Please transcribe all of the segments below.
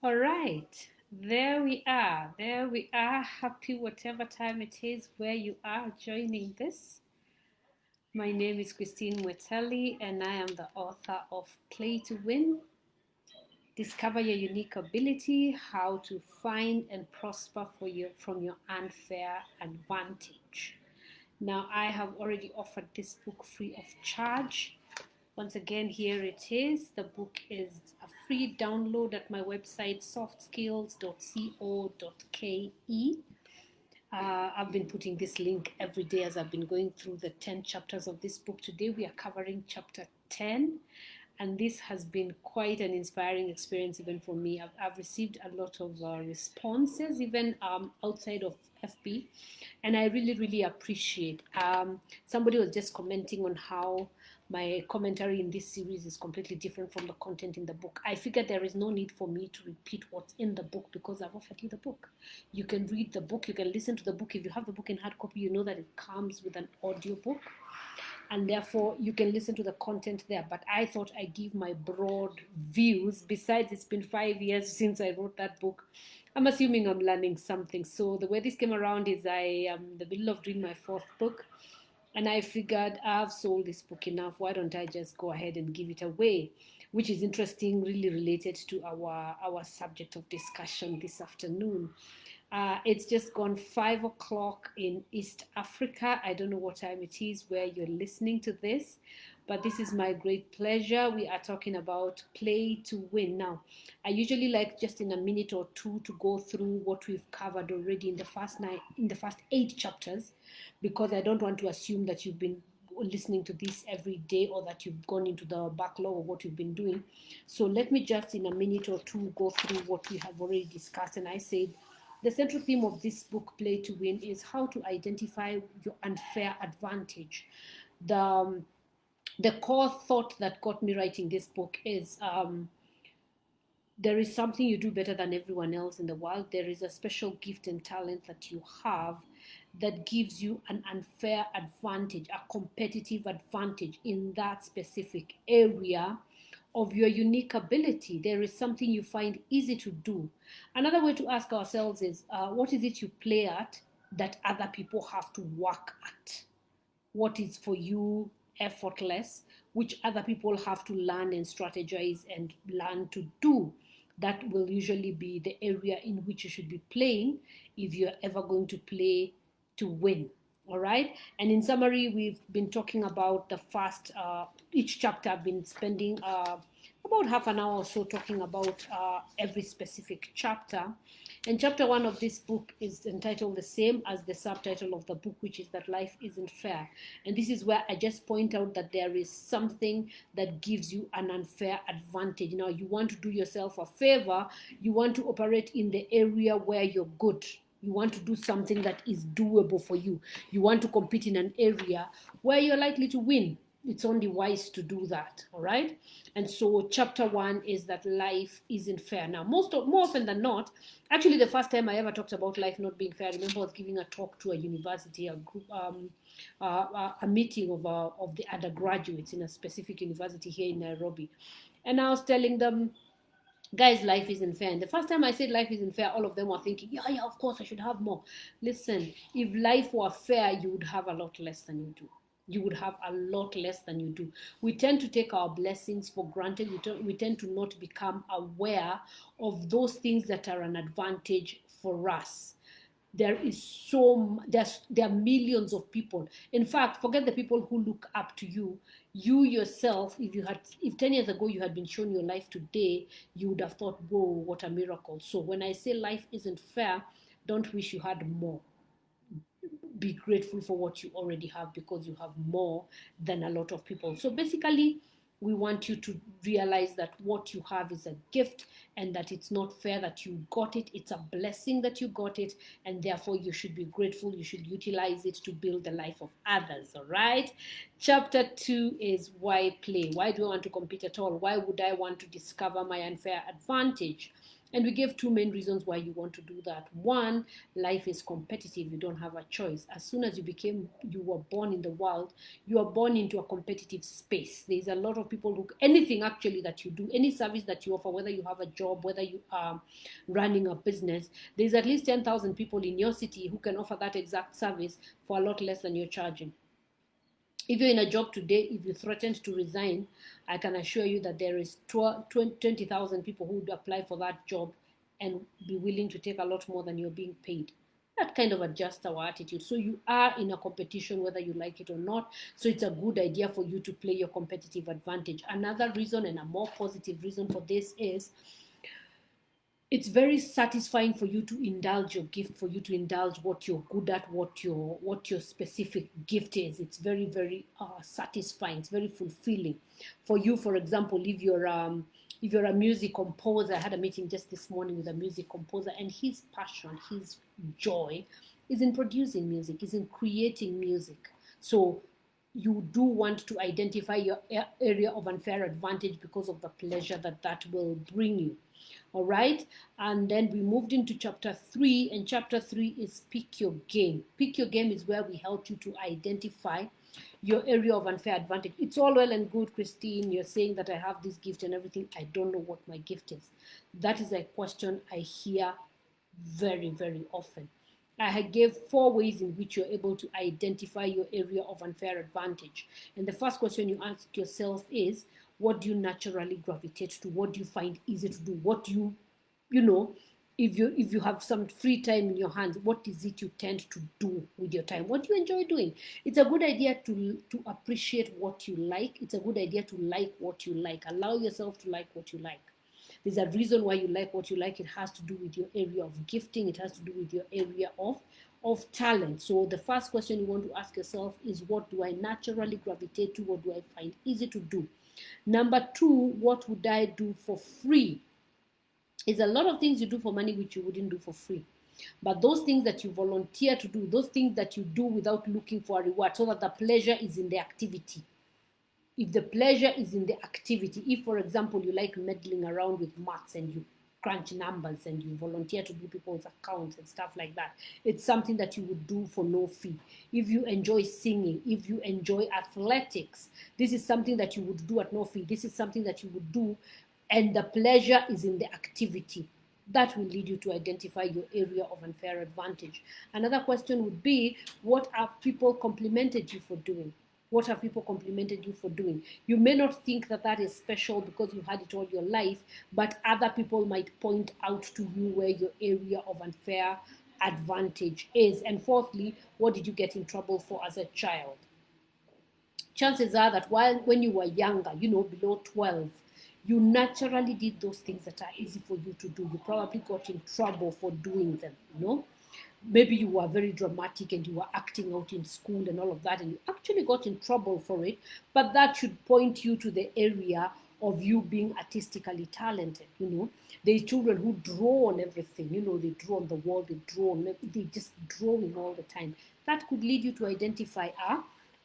All right, there we are. There we are. Happy whatever time it is where you are joining this. My name is Christine Mweteeli, and I am the author of Play to Win. Discover your unique ability, how to find and prosper from your unfair advantage. Now, I have already offered this book free of charge. Once again, here it is. The book is a free download at my website, softskills.co.ke. I've been putting this link every day as I've been going through the 10 chapters of this book. Today we are covering chapter 10, and this has been quite an inspiring experience even for me. I've received a lot of responses, even outside of FB, and I really, really appreciate. Somebody was just commenting on how my commentary in this series is completely different from the content in the book. I figured there is no need for me to repeat what's in the book because I've offered you the book. You can read the book, you can listen to the book. If you have the book in hard copy, you know that it comes with an audio book, and therefore you can listen to the content there. But I thought I'd give my broad views. Besides, it's been 5 years since I wrote that book. I'm assuming I'm learning something. So the way this came around is I am in the middle of doing my fourth book, and I figured I've sold this book enough. Why don't I just go ahead and give it away? Which is interesting, really related to our subject of discussion this afternoon. It's just gone 5 o'clock in East Africa. I don't know what time it is where you're listening to this, but this is my great pleasure. We are talking about play to win. Now, I usually like just in a minute or two to go through what we've covered already in the first 8 chapters, because I don't want to assume that you've been listening to this every day or that you've gone into the backlog of what you've been doing. So let me just in a minute or two go through what we have already discussed. And I said the central theme of this book, Play to Win, is how to identify your unfair advantage. The core thought that got me writing this book is there is something you do better than everyone else in the world. There is a special gift and talent that you have that gives you an unfair advantage, a competitive advantage in that specific area of your unique ability. There is something you find easy to do. Another way to ask ourselves is what is it you play at that other people have to work at? What is for you effortless, which other people have to learn and strategize and learn to do? That will usually be the area in which you should be playing if you're ever going to play to win. All right. And in summary, we've been talking about the first, each chapter I've been spending about half an hour or so talking about every specific chapter. And chapter 1 of this book is entitled the same as the subtitle of the book, which is that life isn't fair. And this is where I just point out that there is something that gives you an unfair advantage. Now, you want to do yourself a favor. You want to operate in the area where you're good. You want to do something that is doable for you. You want to compete in an area where you're likely to win. It's only wise to do that, all right? And so chapter 1 is that life isn't fair. Now, more often than not, actually the first time I ever talked about life not being fair, I remember I was giving a talk to a university, a group, a meeting of the undergraduates in a specific university here in Nairobi. And I was telling them, guys, life isn't fair. And the first time I said life isn't fair, all of them were thinking, yeah, of course I should have more. Listen, if life were fair, you would have a lot less than you do. You would have a lot less than you do. We tend to take our blessings for granted. We tend to not become aware of those things that are an advantage for us. There are millions of people. In fact, forget the people who look up to you. You yourself, if 10 years ago you had been shown your life today, you would have thought, whoa, what a miracle. So when I say life isn't fair, don't wish you had more. Be grateful for what you already have, because you have more than a lot of people. So basically, we want you to realize that what you have is a gift, and that it's not fair that you got it. It's a blessing that you got it, and therefore you should be grateful. You should utilize it to build the life of others. All right. Chapter 2 is why play. Why do I want to compete at all? Why would I want to discover my unfair advantage? And we gave two main reasons why you want to do that. One, life is competitive. You don't have a choice. As soon as you were born in the world, you are born into a competitive space. There's a lot of people who, anything actually that you do, any service that you offer, whether you have a job, whether you are running a business, there's at least 10,000 people in your city who can offer that exact service for a lot less than you're charging. If you're in a job today, if you threatened to resign, I can assure you that there is 20,000 people who would apply for that job and be willing to take a lot more than you're being paid. That kind of adjusts our attitude. So you are in a competition whether you like it or not. So it's a good idea for you to play your competitive advantage. Another reason, and a more positive reason for this, is it's very satisfying for you to indulge your gift, for you to indulge what you're good at, what your specific gift is. It's very, very satisfying. It's very fulfilling for you. For example, if you're a music composer, I had a meeting just this morning with a music composer, and his passion, his joy is in producing music, is in creating music. So you do want to identify your area of unfair advantage because of the pleasure that that will bring you. All right. And then we moved into chapter 3, and chapter 3 is pick your game. Pick your game is where we help you to identify your area of unfair advantage. It's all well and good, Christine, you're saying that I have this gift and everything. I don't know what my gift is. That is a question I hear very, very often. I gave 4 ways in which you're able to identify your area of unfair advantage. And the first question you ask yourself is, what do you naturally gravitate to? What do you find easy to do? What do you know, if you have some free time in your hands, what is it you tend to do with your time? What do you enjoy doing? It's a good idea to appreciate what you like. It's a good idea to like what you like. Allow yourself to like what you like. There's a reason why you like what you like. It has to do with your area of gifting. It has to do with your area of talent. So the first question you want to ask yourself is, what do I naturally gravitate to? What do I find easy to do? Number 2, what would I do for free? Is a lot of things you do for money which you wouldn't do for free. But those things that you volunteer to do, those things that you do without looking for a reward, so that the pleasure is in the activity. If the pleasure is in the activity, if, for example, you like meddling around with maths and you crunch numbers and you volunteer to do people's accounts and stuff like that, it's something that you would do for no fee. If you enjoy singing, if you enjoy athletics, this is something that you would do at no fee. This is something that you would do, and the pleasure is in the activity. That will lead you to identify your area of unfair advantage. Another question would be, what have people complimented you for doing? What have people complimented you for doing? You may not think that that is special because you had it all your life, but other people might point out to you where your area of unfair advantage is. And fourthly, what did you get in trouble for as a child? Chances are that when you were younger, below 12, you naturally did those things that are easy for you to do. You probably got in trouble for doing them, Maybe you were very dramatic and you were acting out in school and all of that, and you actually got in trouble for it. But that should point you to the area of you being artistically talented. There's children who draw on everything. They draw on the wall, they just drawing all the time. That could lead you to identify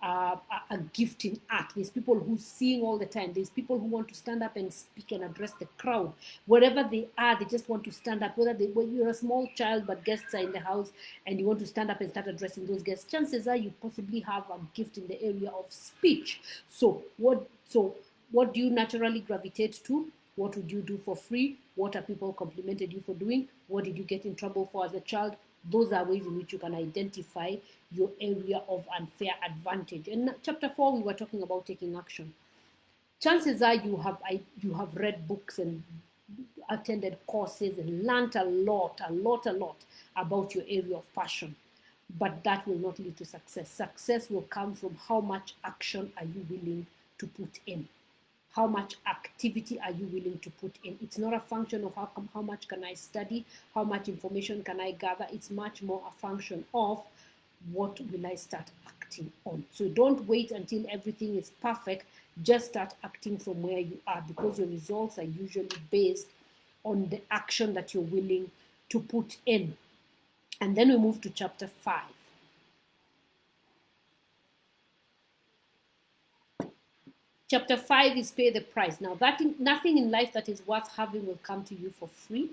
a gift in art. There's people who sing all the time. There's people who want to stand up and speak and address the crowd. Wherever they are, they just want to stand up. When you're a small child but guests are in the house and you want to stand up and start addressing those guests, chances are you possibly have a gift in the area of speech. So what do you naturally gravitate to? What would you do for free? What have people complimented you for doing? What did you get in trouble for as a child? Those are ways in which you can identify your area of unfair advantage. In chapter 4, we were talking about taking action. Chances are you have read books and attended courses and learned a lot about your area of passion. But that will not lead to success. Success will come from how much action are you willing to put in. How much activity are you willing to put in? It's not a function of how much can I study, how much information can I gather. It's much more a function of what will I start acting on. So don't wait until everything is perfect. Just start acting from where you are, because your results are usually based on the action that you're willing to put in. And then we move to chapter 5. Chapter 5 is pay the price. Now, nothing in life that is worth having will come to you for free.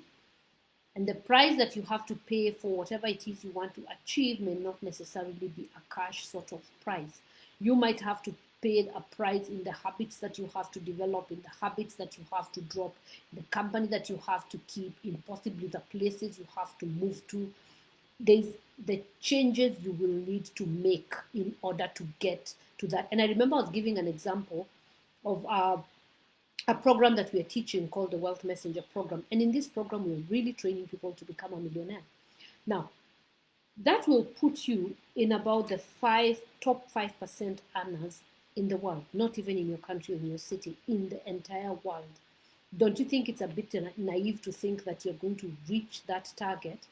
And the price that you have to pay for whatever it is you want to achieve may not necessarily be a cash sort of price. You might have to pay a price in the habits that you have to develop, in the habits that you have to drop, in the company that you have to keep, in possibly the places you have to move to. There's the changes you will need to make in order to get to that. And I remember I was giving an example of a program that we are teaching called the Wealth Messenger program. And in this program, we're really training people to become a millionaire. Now, that will put you in about the top 5% earners in the world, not even in your country or in your city, in the entire world. Don't you think it's a bit naive to think that you're going to reach that target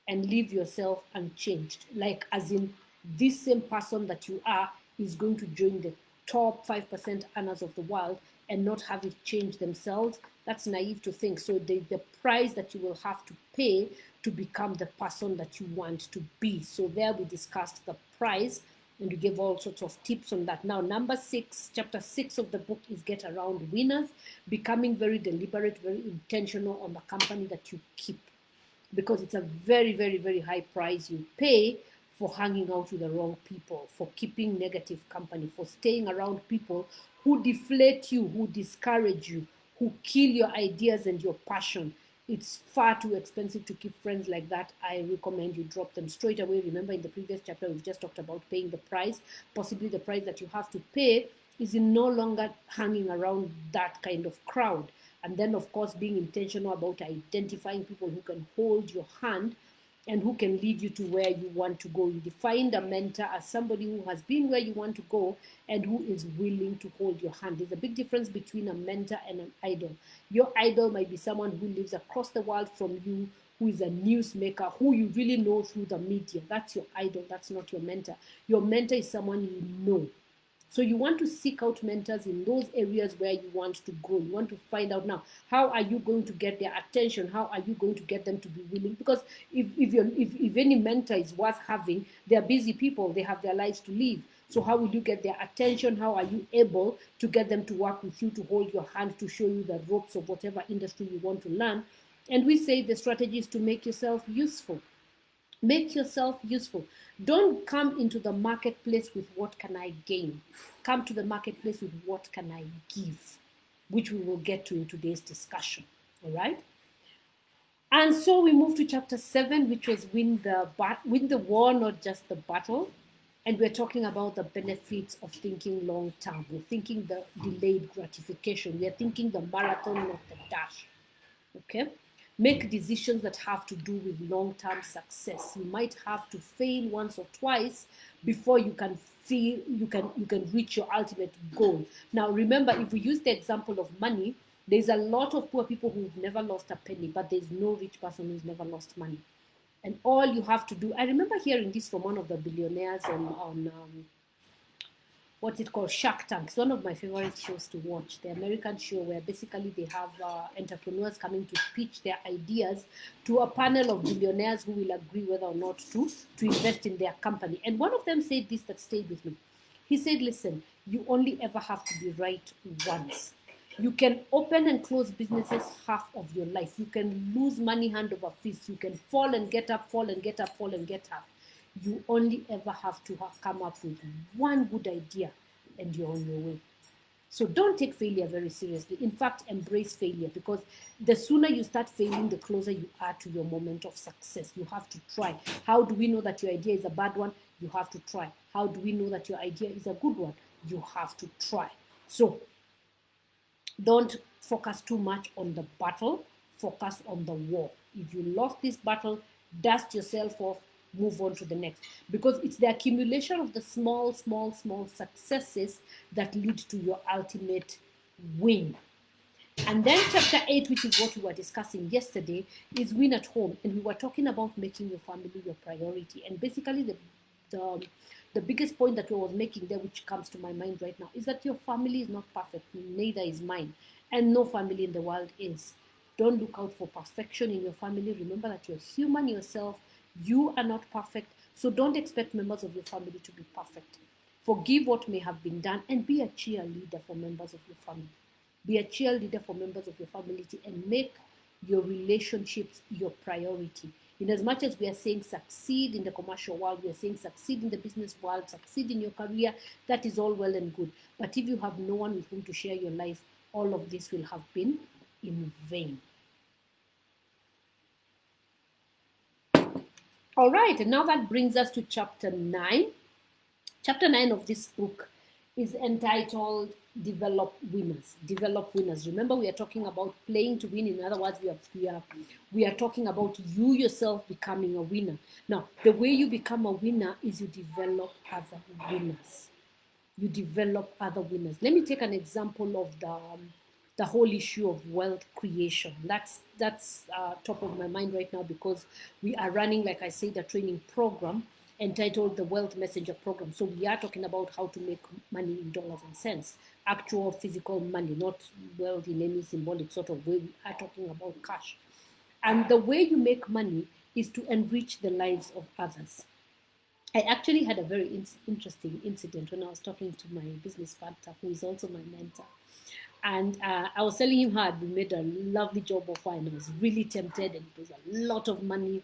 and leave yourself unchanged? Like, as in, this same person that you are is going to join the top 5% earners of the world and not have it change themselves? That's naive to think. So the price that you will have to pay to become the person that you want to be. So there we discussed the price and we gave all sorts of tips on that. Now, number 6, chapter 6 of the book is Get Around Winners, becoming very deliberate, very intentional on the company that you keep, because it's a very, very, very high price you pay for hanging out with the wrong people, for keeping negative company, for staying around people who deflate you, who discourage you, who kill your ideas and your passion. It's far too expensive to keep friends like that. I recommend you drop them straight away. Remember, in the previous chapter, we've just talked about paying the price. Possibly the price that you have to pay is in no longer hanging around that kind of crowd. And then, of course, being intentional about identifying people who can hold your hand and who can lead you to where you want to go. You define a mentor as somebody who has been where you want to go and who is willing to hold your hand. There's a big difference between a mentor and an idol. Your idol might be someone who lives across the world from you, who is a newsmaker, who you really know through the media. That's your idol. That's not your mentor. Your mentor is someone you know. So you want to seek out mentors in those areas where you want to grow. You want to find out now, how are you going to get their attention? How are you going to get them to be willing? Because if any mentor is worth having, they're busy people. They have their lives to live. So how will you get their attention? How are you able to get them to work with you, to hold your hand, to show you the ropes of whatever industry you want to learn? And we say the strategy is to make yourself useful. Make yourself useful. Don't come into the marketplace with what can I gain. Come to the marketplace with what can I give, which we will get to in today's discussion. All right? And so we move to chapter 7, which was win the war, not just the battle. And we're talking about the benefits of thinking long term. We're thinking the delayed gratification. We're thinking the marathon, not the dash. Okay? Make decisions that have to do with long-term success. You might have to fail once or twice before you can feel you can reach your ultimate goal. Now, remember, if we use the example of money, there's a lot of poor people who've never lost a penny, but there's no rich person who's never lost money. And all you have to do, I remember hearing this from one of the billionaires on what's it called, Shark Tank. It's one of my favorite shows to watch, the American show where basically they have entrepreneurs coming to pitch their ideas to a panel of billionaires who will agree whether or not to invest in their company. And one of them said this that stayed with me. He said, listen, you only ever have to be right once. You can open and close businesses half of your life. You can lose money hand over fist. You can fall and get up, fall and get up, fall and get up. You only ever have to come up with one good idea and you're on your way. So don't take failure very seriously. In fact, embrace failure, because the sooner you start failing, the closer you are to your moment of success. You have to try. How do we know that your idea is a bad one? You have to try. How do we know that your idea is a good one? You have to try. So don't focus too much on the battle. Focus on the war. If you lost this battle, dust yourself off, move on to the next, because it's the accumulation of the small successes that lead to your ultimate win. And then chapter 8, which is what we were discussing yesterday, is win at home. And we were talking about making your family your priority. And basically the biggest point that we was making there, which comes to my mind right now, is that your family is not perfect, neither is mine, and no family in the world is. Don't look out for perfection in your family. Remember that you're human yourself. You are not perfect, so don't expect members of your family to be perfect. Forgive what may have been done and be a cheerleader for members of your family. Be a cheerleader for members of your family and make your relationships your priority. In as much as we are saying succeed in the commercial world, we are saying succeed in the business world, succeed in your career, that is all well and good. But if you have no one with whom to share your life, all of this will have been in vain. All right, and now that brings us to chapter 9. Chapter 9 of this book is entitled Develop Winners. Develop Winners. Remember, we are talking about playing to win. In other words, we are talking about you yourself becoming a winner. Now, the way you become a winner is you develop other winners. You develop other winners. Let me take an example of the whole issue of wealth creation. That's top of my mind right now because we are running, like I said, a training program entitled the Wealth Messenger Program. So we are talking about how to make money in dollars and cents, actual physical money, not wealth in any symbolic sort of way. We are talking about cash. And the way you make money is to enrich the lives of others. I actually had a very interesting incident when I was talking to my business partner, who is also my mentor. And I was telling him how we made a lovely job of fine. I was really tempted, and it was a lot of money.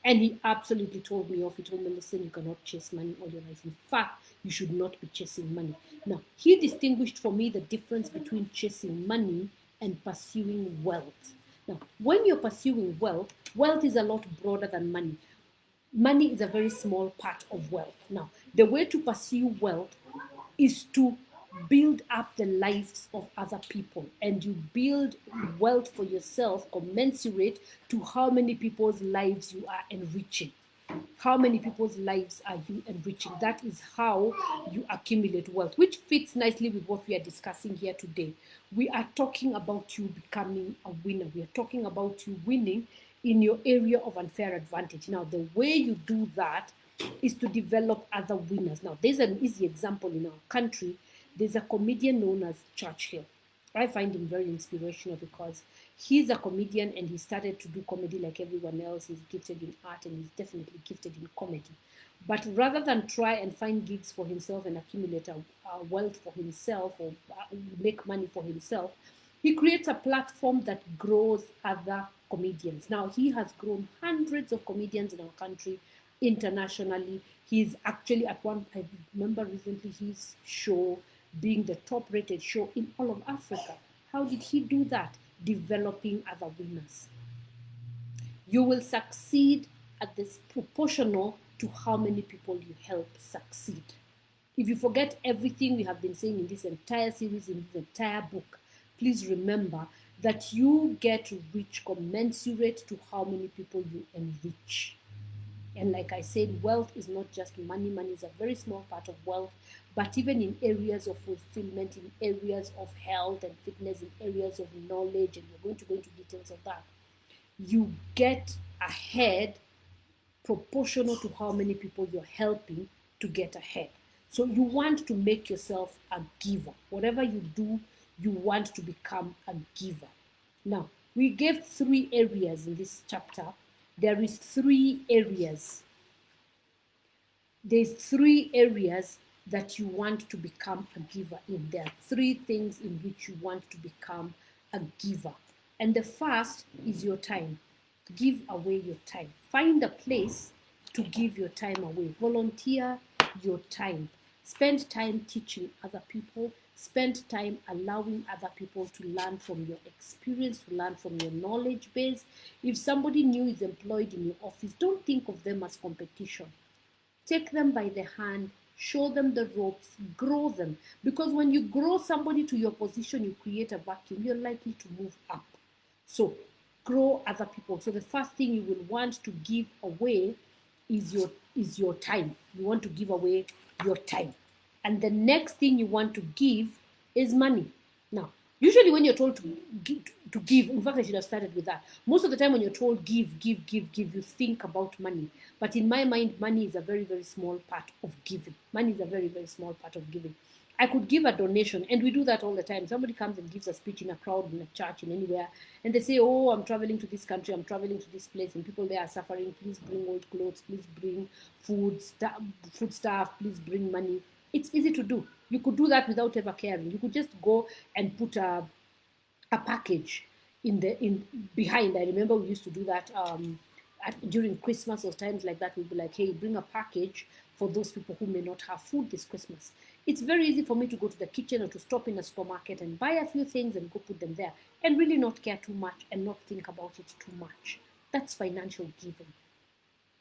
And he absolutely told me off. He told me, listen, you cannot chase money all your life. In fact, you should not be chasing money. Now, he distinguished for me the difference between chasing money and pursuing wealth. Now, when you're pursuing wealth, wealth is a lot broader than money. Money is a very small part of wealth. Now, the way to pursue wealth is to build up the lives of other people, and you build wealth for yourself commensurate to how many people's lives you are enriching. How many people's lives are you enriching? That is how you accumulate wealth, which fits nicely with what we are discussing here today. We are talking about you becoming a winner. We are talking about you winning in your area of unfair advantage. Now, the way you do that is to develop other winners. Now, there's an easy example in our country. There's a comedian known as Churchill. I find him very inspirational because he's a comedian and he started to do comedy like everyone else. He's gifted in art and he's definitely gifted in comedy. But rather than try and find gigs for himself and accumulate a wealth for himself or make money for himself, he creates a platform that grows other comedians. Now, he has grown hundreds of comedians in our country internationally. He's actually at one, I remember recently his show being the top rated show in all of Africa. How did he do that? Developing other winners. You will succeed at this proportional to how many people you help succeed. If you forget everything we have been saying in this entire series, in this entire book, please remember that you get rich commensurate to how many people you enrich. And like I said, wealth is not just money. Money is a very small part of wealth. But even in areas of fulfillment, in areas of health and fitness, in areas of knowledge, and we're going to go into details of that, you get ahead proportional to how many people you're helping to get ahead. So you want to make yourself a giver. Whatever you do, you want to become a giver. Now, we gave 3 areas in this chapter. There is 3 areas. There's 3 areas that you want to become a giver in. There are 3 things in which you want to become a giver. And the first is your time. Give away your time. Find a place to give your time away. Volunteer your time. Spend time teaching other people. Spend time allowing other people to learn from your experience, to learn from your knowledge base. If somebody new is employed in your office, don't think of them as competition. Take them by the hand, show them the ropes, grow them. Because when you grow somebody to your position, you create a vacuum, you're likely to move up. So grow other people. So the first thing you will want to give away is your time. You want to give away your time. And the next thing you want to give is money. Now, usually when you're told to give, in fact, I should have started with that. Most of the time when you're told give, you think about money. But in my mind, money is a very, very small part of giving. Money is a very, very small part of giving. I could give a donation, and we do that all the time. Somebody comes and gives a speech in a crowd, in a church, in anywhere, and they say, oh, I'm traveling to this country, I'm traveling to this place, and people there are suffering. Please bring old clothes, please bring food stuff, please bring money. It's easy to do. You could do that without ever caring. You could just go and put a package in behind. I remember we used to do that during Christmas or times like that. We'd be like, hey, bring a package for those people who may not have food this Christmas. It's very easy for me to go to the kitchen or to stop in a supermarket and buy a few things and go put them there and really not care too much and not think about it too much. That's financial giving.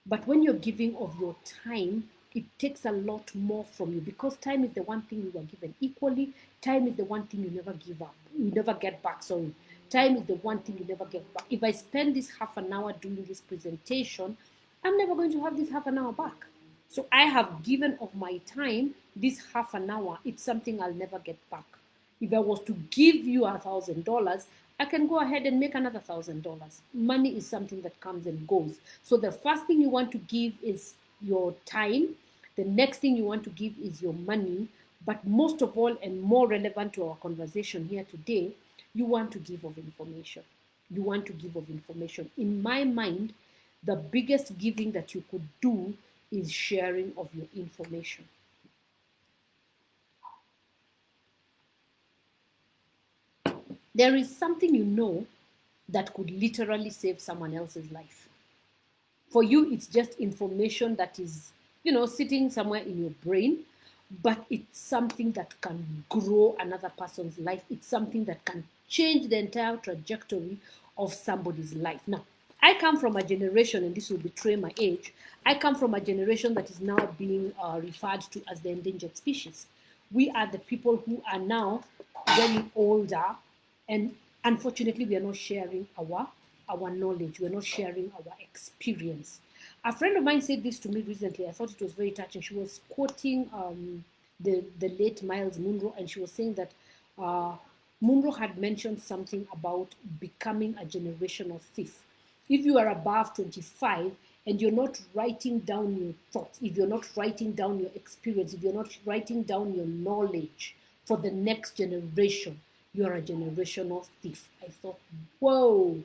But when you're giving of your time, it takes a lot more from you, because time is the one thing you are given equally. Time is the one thing you never give up. You never get back, sorry. Time is the one thing you never get back. If I spend this half an hour doing this presentation, I'm never going to have this half an hour back. So I have given of my time this half an hour. It's something I'll never get back. If I was to give you $1,000, I can go ahead and make another $1,000. Money is something that comes and goes. So the first thing you want to give is your time. The next thing you want to give is your money. But most of all, and more relevant to our conversation here today, you want to give of information. You want to give of information. In my mind, the biggest giving that you could do is sharing of your information. There is something you know that could literally save someone else's life. For you, it's just information that is, sitting somewhere in your brain, but it's something that can grow another person's life. It's something that can change the entire trajectory of somebody's life. Now, I come from a generation, and this will betray my age, I come from a generation that is now being referred to as the endangered species. We are the people who are now getting older, and unfortunately, we are not sharing our knowledge. We're not sharing our experience. A friend of mine said this to me recently. I thought it was very touching. She was quoting the late Miles Munro, and she was saying that Munro had mentioned something about becoming a generational thief. If you are above 25 and you're not writing down your thoughts, if you're not writing down your experience, if you're not writing down your knowledge for the next generation, you're a generational thief. I thought, whoa,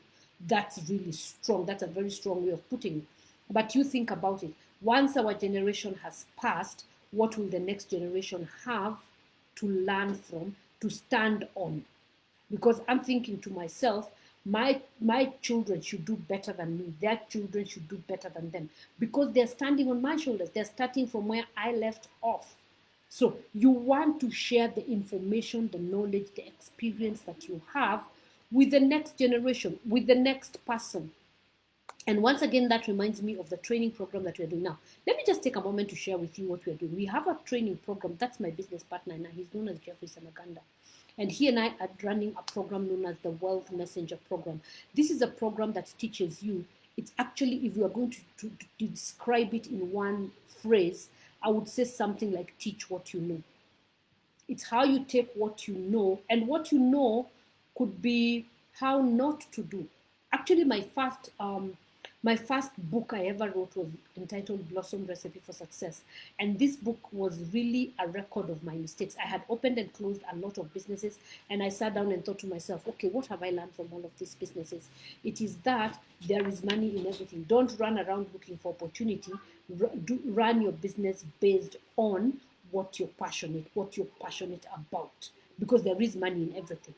that's really strong. That's a very strong way of putting it. But you think about it. Once our generation has passed, what will the next generation have to learn from, to stand on? Because I'm thinking to myself, my children should do better than me. Their children should do better than them, because they're standing on my shoulders. They're starting from where I left off. So you want to share the information, the knowledge, the experience that you have with the next generation, with the next person. And once again, that reminds me of the training program that we're doing now. Let me just take a moment to share with you what we're doing. We have a training program. That's my business partner now. He's known as Jeffrey Sanaganda. And he and I are running a program known as the Wealth Messenger Program. This is a program that teaches you. It's actually, if you are going to describe it in one phrase, I would say something like teach what you know. It's how you take what you know, and what you know could be how not to do. Actually, my first book I ever wrote was entitled Blossom Recipe for Success. And this book was really a record of my mistakes. I had opened and closed a lot of businesses, and I sat down and thought to myself, okay, what have I learned from all of these businesses? It is that there is money in everything. Don't run around looking for opportunity. Run your business based on what you're passionate about, because there is money in everything.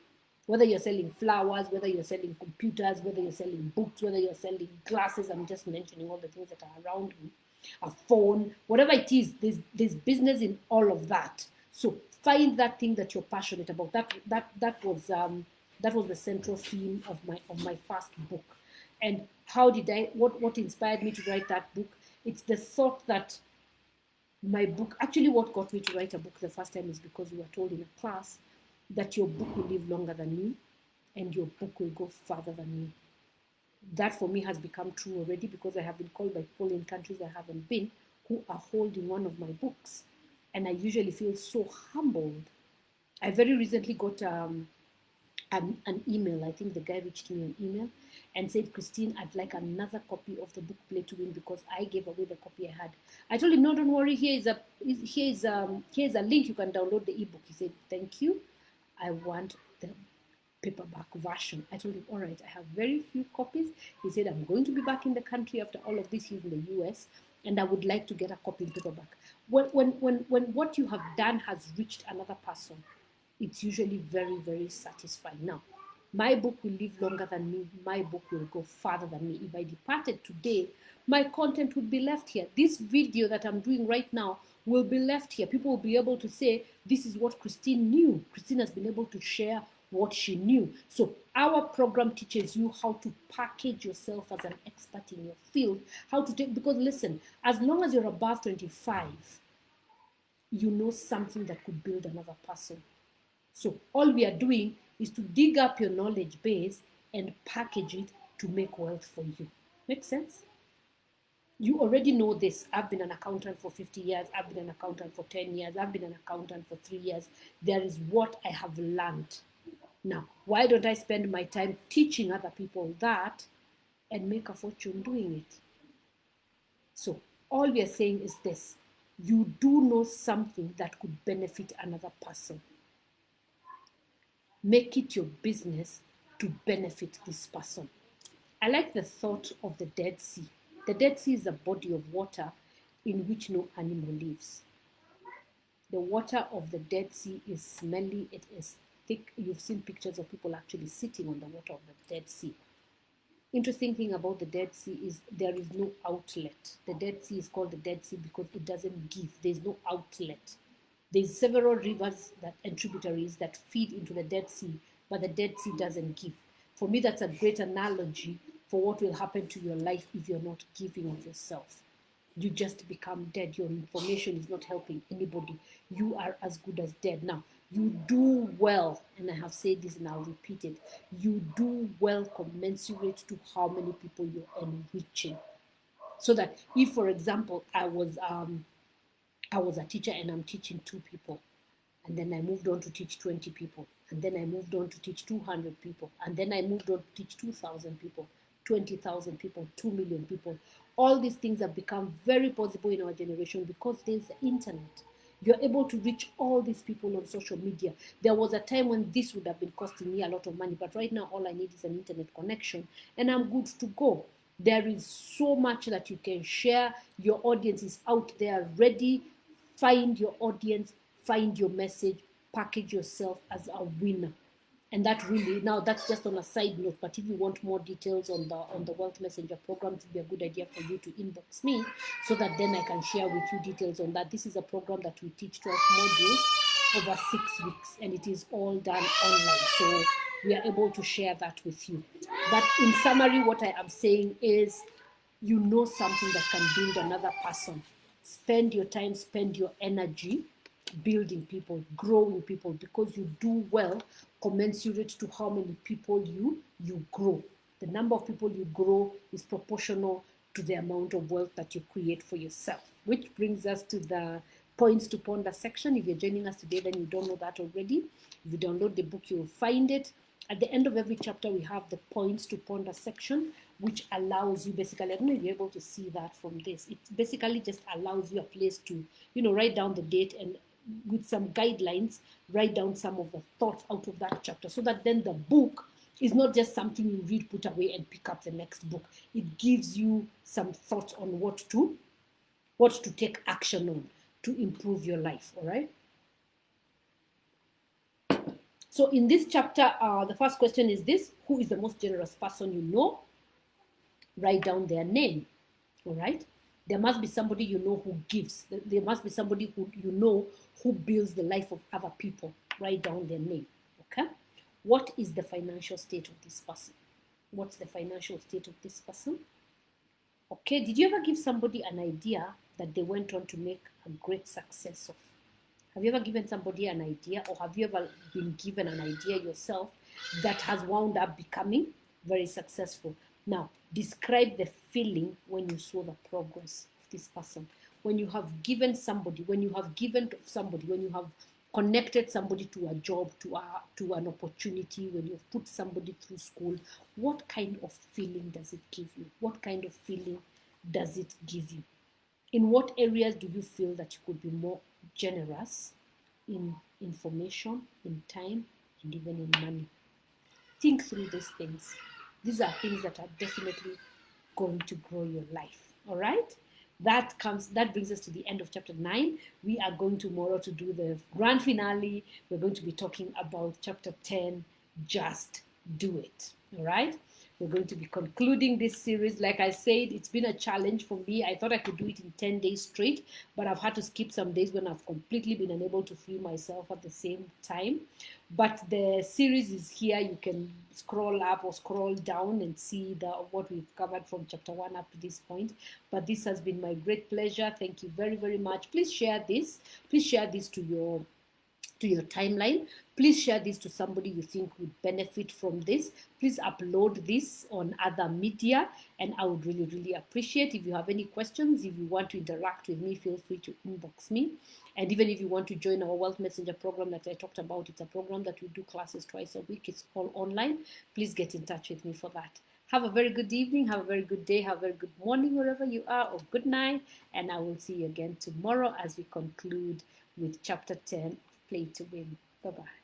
Whether you're selling flowers, whether you're selling computers, whether you're selling books, whether you're selling glasses, I'm just mentioning all the things that are around me, a phone, whatever it is, there's business in all of that. So find that thing that you're passionate about. That was the central theme of my first book. And what inspired me to write that book? It's the thought that my book, actually what got me to write a book the first time is because we were told in a class that your book will live longer than you and your book will go further than you. That for me has become true already, because I have been called by people in countries I haven't been who are holding one of my books. And I usually feel so humbled. I very recently got an email. I think the guy reached me an email and said, Christine, I'd like another copy of the book Play to Win, because I gave away the copy I had. I told him, no, don't worry. Here's a link. You can download the ebook. He said, thank you. I want the paperback version. I told him, all right, I have very few copies. He said, I'm going to be back in the country after all of this. He's in the US, and I would like to get a copy in paperback. When what you have done has reached another person, it's usually very, very satisfying. Now, My book will live longer than me. My book will go farther than me. If I departed today, my content would be left here. This video that I'm doing right now will be left here. People will be able to say, this is what Christine knew. Christine has been able to share what she knew. So our program teaches you how to package yourself as an expert in your field, how to take, because listen, as long as you're above 25, you know something that could build another person. So all we are doing is to dig up your knowledge base and package it to make wealth for you. Make sense? You already know this. I've been an accountant for 50 years. I've been an accountant for 10 years. I've been an accountant for 3 years. There is what I have learned. Now, why don't I spend my time teaching other people that and make a fortune doing it? So all we are saying is this. You do know something that could benefit another person. Make it your business to benefit this person. I like the thought of the Dead Sea. The Dead Sea is a body of water in which no animal lives. The water of the Dead Sea is smelly, it is thick. You've seen pictures of people actually sitting on the water of the Dead Sea. Interesting thing about the Dead Sea is there is no outlet. The Dead Sea is called the Dead Sea because it doesn't give. There's no outlet. There's several rivers and tributaries that feed into the Dead Sea, but the Dead Sea doesn't give. For me, that's a great analogy for what will happen to your life if you're not giving of yourself. You just become dead. Your information is not helping anybody. You are as good as dead. Now, you do well, and I have said this and I'll repeat it. You do well commensurate to how many people you're enriching. So that if, for example, I was a teacher and I'm teaching 2 people, and then I moved on to teach 20 people, and then I moved on to teach 200 people, and then I moved on to teach 2,000 people, 20,000 people, 2 million people. All these things have become very possible in our generation because there's the internet. You're able to reach all these people on social media. There was a time when this would have been costing me a lot of money, but right now all I need is an internet connection and I'm good to go. There is so much that you can share. Your audience is out there ready. Find your audience, find your message, package yourself as a winner. And that really, now that's just on a side note, but if you want more details on the Wealth Messenger program, it would be a good idea for you to inbox me so that then I can share with you details on that. This is a program that we teach 12 modules over 6 weeks, and it is all done online. So we are able to share that with you. But in summary, what I am saying is you know something that can build another person. Spend your time, spend your energy building people, growing people, because you do well commensurate to how many people you grow. The number of people you grow is proportional to the amount of wealth that you create for yourself. Which brings us to the points to ponder section. If you're joining us today, then you don't know that already. If you download the book, you'll find it. At the end of every chapter, we have the points to ponder section, which allows you basically, I don't know if you're able to see that from this. It basically just allows you a place to, write down the date and with some guidelines, write down some of the thoughts out of that chapter so that then the book is not just something you read, put away, and pick up the next book. It gives you some thoughts on what to take action on to improve your life, all right? So in this chapter, the first question is this: who is the most generous person you know? Write down their name, all right? There must be somebody you know who gives. There must be somebody who you know who builds the life of other people. Write down their name, okay? What is the financial state of this person? What's the financial state of this person? Okay, did you ever give somebody an idea that they went on to make a great success of? Have you ever given somebody an idea, or have you ever been given an idea yourself that has wound up becoming very successful? Now, describe the feeling when you saw the progress of this person. When you have given somebody, when you have connected somebody to a job, to an opportunity, when you've put somebody through school, what kind of feeling does it give you? What kind of feeling does it give you? In what areas do you feel that you could be more generous in information, in time, and even in money? Think through these things. These are things that are definitely going to grow your life. All right? That brings us to the end of chapter 9. We are going tomorrow to do the grand finale. We're going to be talking about chapter 10, just do it. All right. We're going to be concluding this series. Like I said, it's been a challenge for me. I thought I could do it in 10 days straight, but I've had to skip some days when I've completely been unable to feel myself at the same time. But the series is here. You can scroll up or scroll down and see what we've covered from chapter 1 up to this point. But this has been my great pleasure. Thank you very, very much. Please share this. Please share this to your timeline. Please share this to somebody you think would benefit from this. Please upload this on other media, and I would really, really appreciate. If you have any questions, if you want to interact with me, feel free to inbox me. And even if you want to join our Wealth Messenger program that I talked about, it's a program that we do classes twice a week. It's all online. Please get in touch with me for that. Have a very good evening, have a very good day, have a very good morning wherever you are, or good night. And I will see you again tomorrow as we conclude with chapter 10, Play to Win. Bye-bye.